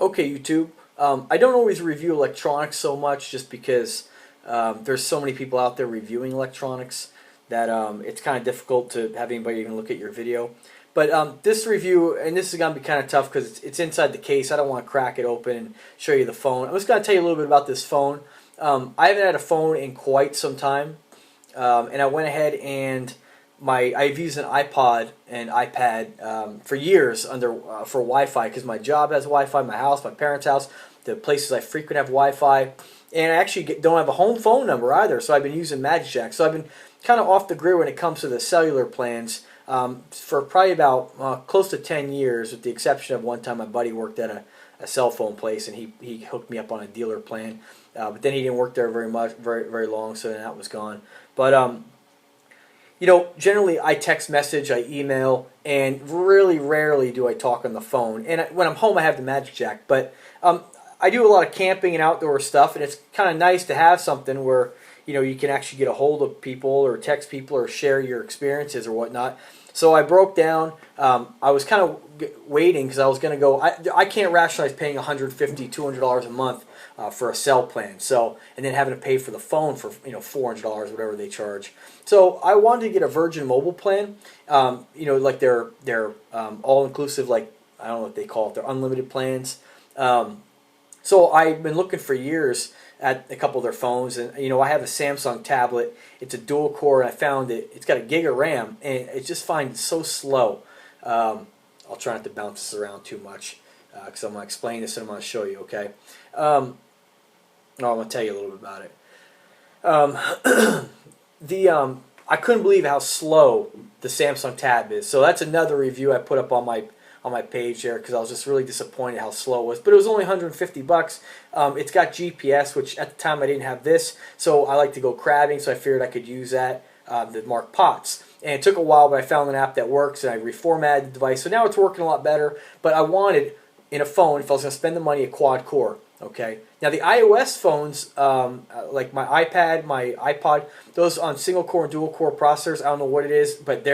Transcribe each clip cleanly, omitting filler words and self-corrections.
Okay, YouTube. I don't always review electronics so much just because there's so many people out there reviewing electronics that it's kind of difficult to have anybody even look at your video. But this review, and this is going to be kind of tough because it's inside the case. I don't want to crack it open and show you the phone. I'm just going to tell you a little bit about this phone. I haven't had a phone in quite some time, and I went ahead and I've used an iPod and iPad for years for Wi-Fi because my job has Wi-Fi, my house, my parents' house, the places I frequent have Wi-Fi, and I actually don't have a home phone number either. So I've been using MagicJack. So I've been kind of off the grid when it comes to the cellular plans for probably about close to 10 years, with the exception of one time my buddy worked at a cell phone place and he hooked me up on a dealer plan, but then he didn't work there very long, so then that was gone. But you know, generally I text message, I email, and really rarely do I talk on the phone. And when I'm home, I have the MagicJack. But I do a lot of camping and outdoor stuff, and it's kind of nice to have something where you can actually get a hold of people or text people or share your experiences or whatnot. So I broke down. I was kind of waiting because I was going to go. I can't rationalize paying $150, $200 a month for a cell plan. So and then having to pay for the phone for $400, whatever they charge. So I wanted to get a Virgin Mobile plan. Like their all inclusive, like I don't know what they call it, their unlimited plans. So I've been looking for years at a couple of their phones, and I have a Samsung tablet. It's a dual core, and I found it's got a gig of RAM, and it just finds it so slow. I'll try not to bounce this around too much because I'm going to explain this and I'm going to show you. Okay, I'm going to tell you a little bit about it. I couldn't believe how slow the Samsung Tab is. So that's another review I put up on my page there because I was just really disappointed how slow it was. But it was only $150. It's got GPS, which at the time I didn't have this, so I like to go crabbing, so I figured I could use that, the Mark Potts. And it took a while, but I found an app that works, and I reformatted the device, so now it's working a lot better. But I wanted, in a phone, if I was going to spend the money, a quad core. Okay. Now the iOS phones, like my iPad, my iPod, those on single core and dual core processors, I don't know what it is, but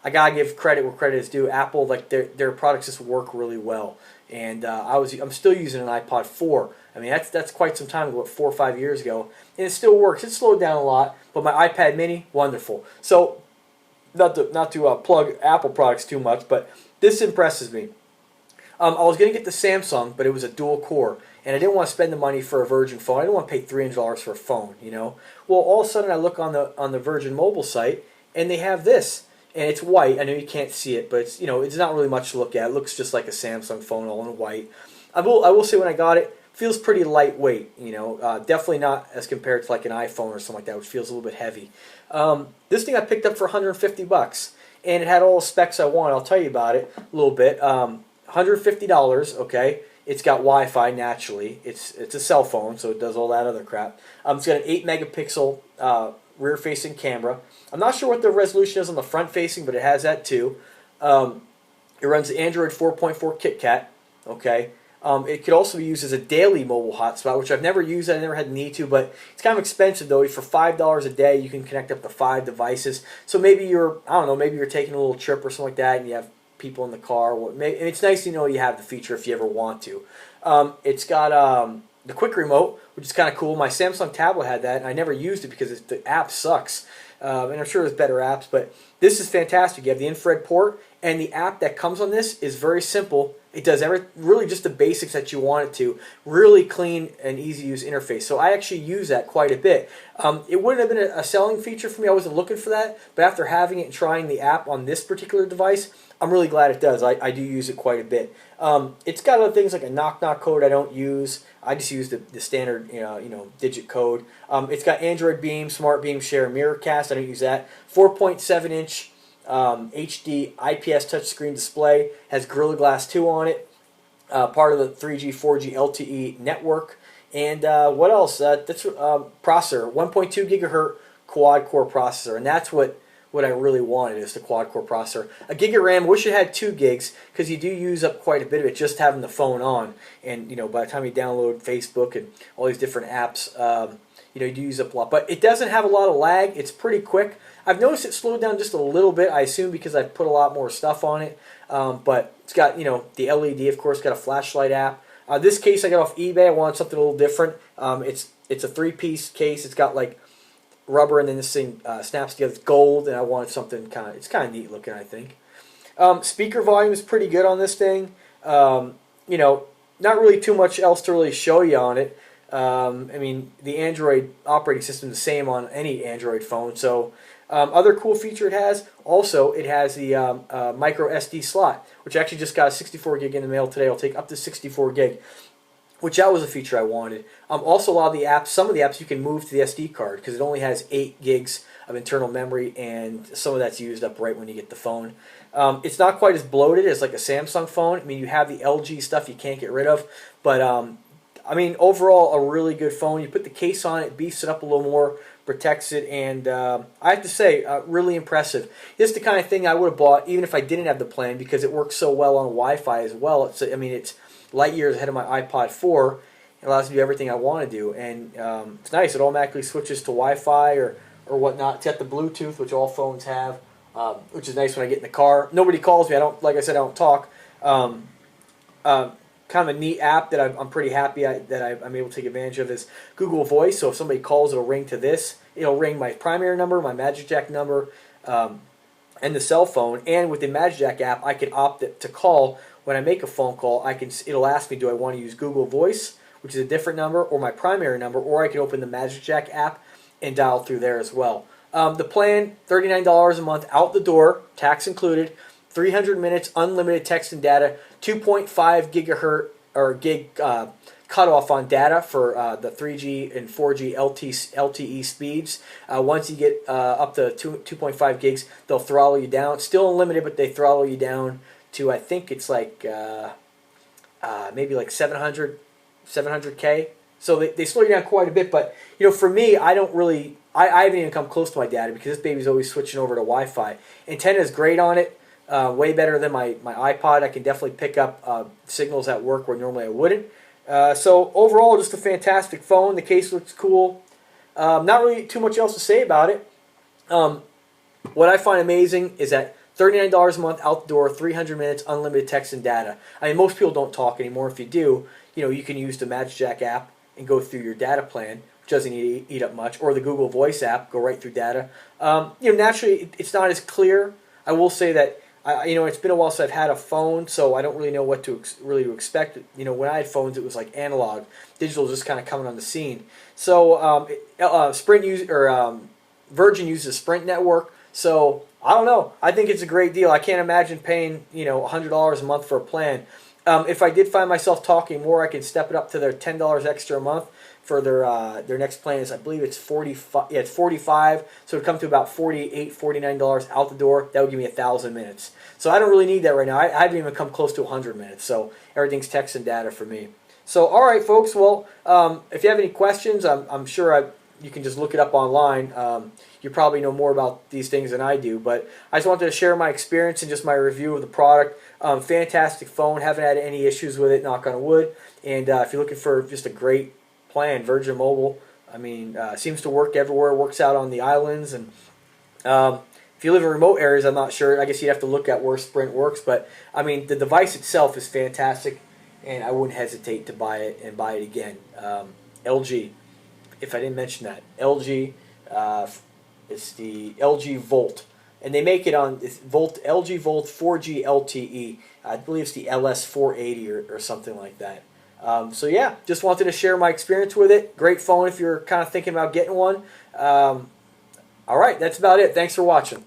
I gotta give credit where credit is due. Apple, like their products just work really well, and I'm still using an iPod 4. I mean that's quite some time ago, 4 or 5 years ago, and it still works. It slowed down a lot, but my iPad Mini, wonderful. So not to plug Apple products too much, but this impresses me. I was going to get the Samsung, but it was a dual core, and I didn't want to spend the money for a Virgin phone. I didn't want to pay $300 for a phone, Well, all of a sudden I look on the Virgin Mobile site, and they have this, and it's white. I know you can't see it, but it's not really much to look at. It looks just like a Samsung phone, all in white. I will say when I got it, feels pretty lightweight. Definitely not as compared to like an iPhone or something like that, which feels a little bit heavy. This thing I picked up for $150, and it had all the specs I want. I'll tell you about it a little bit. $150, okay. It's got Wi-Fi naturally. It's a cell phone, so it does all that other crap. It's got an 8-megapixel rear-facing camera. I'm not sure what the resolution is on the front-facing, but it has that too. It runs the Android 4.4 KitKat, okay. It could also be used as a daily mobile hotspot, which I've never used. I never had the need to, but it's kind of expensive though. For $5 a day, you can connect up to 5 devices. So maybe maybe you're taking a little trip or something like that, and you have people in the car. It's nice to know you have the feature if you ever want to. It's got the quick remote, which is kind of cool. My Samsung tablet had that, and I never used it because the app sucks. And I'm sure there's better apps, but this is fantastic. You have the infrared port, and the app that comes on this is very simple. It does really just the basics that you want it to. Really clean and easy to use interface. So I actually use that quite a bit. It wouldn't have been a selling feature for me. I wasn't looking for that. But after having it and trying the app on this particular device, I'm really glad it does. I do use it quite a bit. It's got other things like a knock-knock code I don't use. I just use the standard digit code. It's got Android Beam, Smart Beam, Share, Mirrorcast. I don't use that. 4.7-inch HD IPS touchscreen display, has Gorilla Glass 2 on it, part of the 3G, 4G LTE network, and what else? That's processor, 1.2 gigahertz quad-core processor, and that's what I really wanted is the quad-core processor. A gig of RAM. Wish it had 2 gigs because you do use up quite a bit of it just having the phone on, and by the time you download Facebook and all these different apps, you do use up a lot. But it doesn't have a lot of lag. It's pretty quick. I've noticed it slowed down just a little bit, I assume because I've put a lot more stuff on it. But it's got, the LED, of course, got a flashlight app. This case I got off eBay. I wanted something a little different. It's a 3-piece case. It's got like rubber, and then this thing snaps together. It's gold, and I wanted something it's kind of neat looking, I think. Speaker volume is pretty good on this thing. You know, not really too much else to really show you on it. I mean, the Android operating system is the same on any Android phone. So, other cool feature it has, also it has the micro SD slot, which I actually just got a 64 gig in the mail today. It'll take up to 64 gig, which that was a feature I wanted. Also, a lot of the apps, some of the apps you can move to the SD card because it only has 8 gigs of internal memory, and some of that's used up right when you get the phone. It's not quite as bloated as like a Samsung phone. I mean, you have the LG stuff you can't get rid of, but I mean, overall, a really good phone. You put the case on it, beefs it up a little more, protects it, and I have to say, really impressive. This is the kind of thing I would have bought even if I didn't have the plan because it works so well on Wi-Fi as well. I mean, it's light years ahead of my iPod 4. It allows me to do everything I want to do, and it's nice. It automatically switches to Wi-Fi or whatnot. It's got the Bluetooth, which all phones have, which is nice when I get in the car. Nobody calls me. I don't, like I said, I don't talk. Kind of a neat app that I'm pretty happy that I'm able to take advantage of is Google Voice. So if somebody calls, it'll ring to this. It'll ring my primary number, my Magic Jack number, and the cell phone. And with the Magic Jack app, I can opt it to call. When I make a phone call, it'll ask me, do I want to use Google Voice, which is a different number, or my primary number, or I can open the Magic Jack app and dial through there as well. The plan, $39 a month out the door, tax included. 300 minutes, unlimited text and data, 2.5 gigahertz or gig cutoff on data for the 3G and 4G LTE speeds. Once you get up to 2.5 gigs, they'll throttle you down. Still unlimited, but they throttle you down to, I think it's like maybe like 700K. So they slow you down quite a bit. But you know, for me, I haven't even come close to my data because this baby's always switching over to Wi-Fi. Antenna is great on it. Way better than my iPod. I can definitely pick up signals at work where normally I wouldn't. So overall, just a fantastic phone. The case looks cool. Not really too much else to say about it. What I find amazing is that $39 a month out the door, 300 minutes, unlimited text and data. I mean, most people don't talk anymore. If you do, you know, you can use the Magic Jack app and go through your data plan, which doesn't eat up much, or the Google Voice app, go right through data. You know, naturally, it's not as clear. I will say that. You know, it's been a while since I've had a phone, so I don't really know what to expect. You know, when I had phones, it was like analog. Digital was just kind of coming on the scene. So Virgin uses a Sprint network. So I don't know. I think it's a great deal. I can't imagine paying $100 a month for a plan. If I did find myself talking more, I can step it up to their $10 extra a month for their next plan. Is I believe it's 45. Yeah, it's 45. So it'd come to about $48, $49 out the door. That would give me 1,000 minutes. So I don't really need that right now. I haven't even come close to 100 minutes. So everything's text and data for me. So all right, folks. Well, if you have any questions, I'm sure you can just look it up online. You probably know more about these things than I do, but I just wanted to share my experience and just my review of the product. Fantastic phone. Haven't had any issues with it, knock on wood. And if you're looking for just a great plan, Virgin Mobile, I mean, seems to work everywhere. Works out on the islands. And if you live in remote areas, I'm not sure. I guess you'd have to look at where Sprint works. But, I mean, the device itself is fantastic, and I wouldn't hesitate to buy it and buy it again. LG, if I didn't mention that. LG, it's the LG Volt. And they make it on LG Volt 4G LTE. I believe it's the LS740 or something like that. So yeah, just wanted to share my experience with it. Great phone if you're kind of thinking about getting one. All right, that's about it. Thanks for watching.